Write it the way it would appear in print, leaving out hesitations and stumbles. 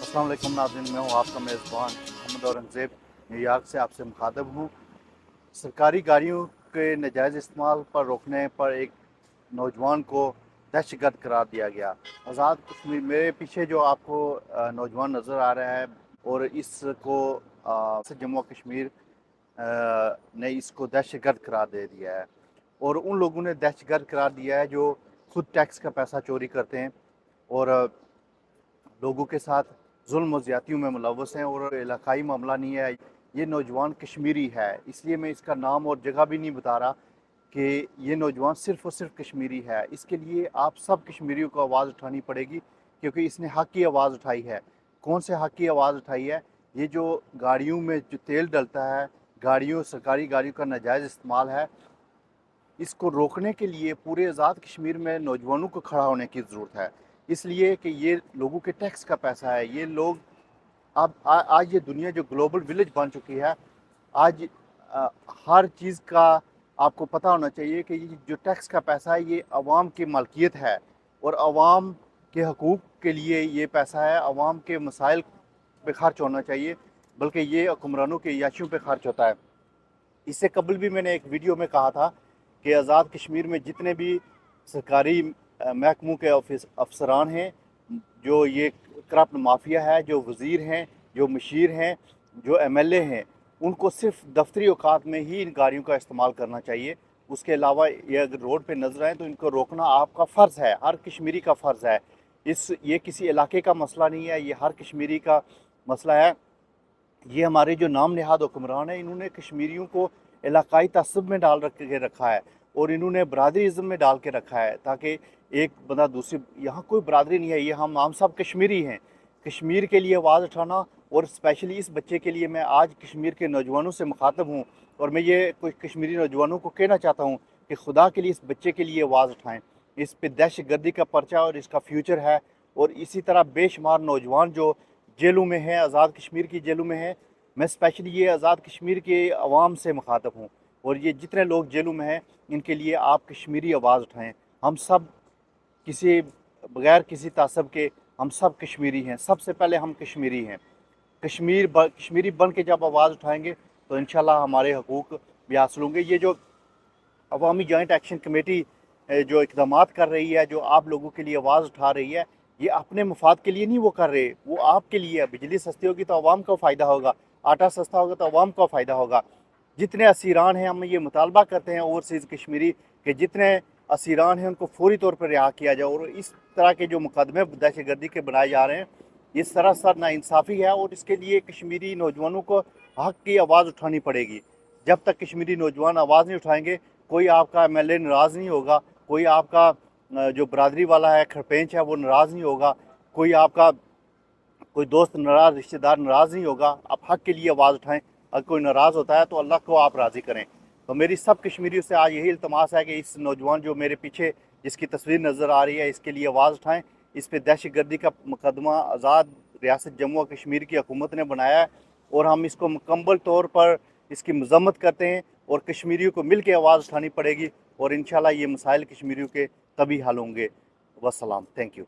अस्सलाम वालेकुम नाज़रीन, मैं हूँ आपका मेज़बान मोहम्मद औरंगज़ेब न्यूयॉर्क से आपसे मुखातब हूँ। सरकारी गाड़ियों के नाजायज़ इस्तेमाल पर रोकने पर एक नौजवान को दहशतगर्द करार दिया गया। आज़ाद कश्मीर मेरे पीछे जो आपको नौजवान नज़र आ रहा है और इसको जम्मू कश्मीर ने इसको दहशतगर्द करार दे दिया है और उन लोगों ने दहशतगर्द करार दिया है जो खुद टैक्स का पैसा चोरी करते हैं और लोगों के साथ जुल्म और ज़्यादतियों में मुलव्वस हैं और इलाकाई मामला नहीं है। ये नौजवान कश्मीरी है, इसलिए मैं इसका नाम और जगह भी नहीं बता रहा कि ये नौजवान सिर्फ़ और सिर्फ कश्मीरी है। इसके लिए आप सब कश्मीरियों को आवाज़ उठानी पड़ेगी क्योंकि इसने हक़ की आवाज़ उठाई है। कौन से हक़ की आवाज़ उठाई है? ये जो गाड़ियों में जो तेल डलता है, सरकारी गाड़ियों का नाजायज़ इस्तेमाल है, इसको रोकने के लिए पूरे आज़ाद कश्मीर में नौजवानों को खड़ा होने की ज़रूरत है। इसलिए कि ये लोगों के टैक्स का पैसा है। ये लोग अब आज ये दुनिया जो ग्लोबल विलेज बन चुकी है, आज हर चीज़ का आपको पता होना चाहिए कि ये जो टैक्स का पैसा है ये अवाम की मलकियत है और अवाम के हकूक़ के लिए ये पैसा है, अवाम के मसाइल पे खर्च होना चाहिए, बल्कि ये हुक्मरानों के याशियों पे खर्च होता है। इससे कबल भी मैंने एक वीडियो में कहा था कि आज़ाद कश्मीर में जितने भी सरकारी महकमों के अफसरान हैं, जो ये करप्ट माफिया है, जो वज़ीर हैं, जो मशीर हैं, जो एमएलए हैं, उनको सिर्फ दफ्तरी औकात में ही इन गाड़ियों का इस्तेमाल करना चाहिए। उसके अलावा ये अगर रोड पे नजर आए तो इनको रोकना आपका फ़र्ज़ है, हर कश्मीरी का फ़र्ज़ है। ये किसी इलाके का मसला नहीं है, ये हर कश्मीरी का मसला है। ये हमारे जो नाम नहाद हुक्मरान हैं, इन्होंने कश्मीरियों को इलाकाई तअस्सुब में डाल के रखा है और इन्होंने बरादरीज़म में डाल के रखा है ताकि एक बंदा दूसरी, यहाँ कोई बरादरी नहीं है, ये हम सब कश्मीरी हैं। कश्मीर के लिए आवाज़ उठाना और स्पेशली इस बच्चे के लिए मैं आज कश्मीर के नौजवानों से मुखातब हूँ और मैं ये कुछ कश्मीरी नौजवानों को कहना चाहता हूँ कि खुदा के लिए इस बच्चे के लिए आवाज़ उठाएँ। इस पे दहशत गर्दी का पर्चा और इसका फ्यूचर है और इसी तरह बेशुमार नौजवान जो जेलों में हैं, आज़ाद कश्मीर की जेलों में हैं। मैं स्पेशली ये आज़ाद कश्मीर के अवाम से मुखातब हूँ और ये जितने लोग जेलों में हैं, इनके लिए आप कश्मीरी आवाज़ उठाएँ। हम सब किसी बगैर किसी तासब के हम सब कश्मीरी हैं, सबसे पहले हम कश्मीरी हैं। कश्मीरी बन के जब आवाज़ उठाएंगे तो इंशाल्लाह हमारे हकूक़ भी हासिल होंगे। ये जो अवामी जॉइंट एक्शन कमेटी जो इक़दामात कर रही है, जो आप लोगों के लिए आवाज़ उठा रही है, ये अपने मफाद के लिए नहीं वो कर रहे, वो आपके लिए है। बिजली सस्ती होगी तो आवाम को फ़ायदा होगा, आटा सस्ता होगा तो आवाम को फ़ायदा होगा। जितने असीरान हैं, हम ये मुतालबा करते हैं ओवरसीज़ कश्मीरी के जितने असीरान हैं उनको फौरी तौर पर रिहा किया जाए और इस तरह के जो मुकदमे दहशत गर्दी के बनाए जा रहे हैं, ये सरासर नाइंसाफ़ी है और इसके लिए कश्मीरी नौजवानों को हक़ की आवाज़ उठानी पड़ेगी। जब तक कश्मीरी नौजवान आवाज़ नहीं उठाएंगे, कोई आपका एमएलए नाराज़ नहीं होगा, कोई आपका जो बरादरी वाला है, खरपेंच है, वो नाराज़ नहीं होगा, कोई दोस्त नाराज़, रिश्तेदार नाराज़ नहीं होगा। आप हक़ के लिए आवाज़ उठाएं। अगर कोई नाराज़ होता है तो अल्लाह को आप राज़ी करें। तो मेरी सब कश्मीरियों से आज यही इल्तमास है कि इस नौजवान जो मेरे पीछे जिसकी तस्वीर नज़र आ रही है, इसके लिए आवाज़ उठाएँ। इस पर दहशत गर्दी का मुकदमा आज़ाद रियासत जम्मू और कश्मीर की हुकूमत ने बनाया है और हम इसको मुकम्मल तौर पर इसकी मज़म्मत करते हैं और कश्मीरियों को मिल के आवाज़ उठानी पड़ेगी और इंशाल्लाह ये मसाइल कश्मीरियों के तभी हल होंगे। वस्सलाम, थैंक यू।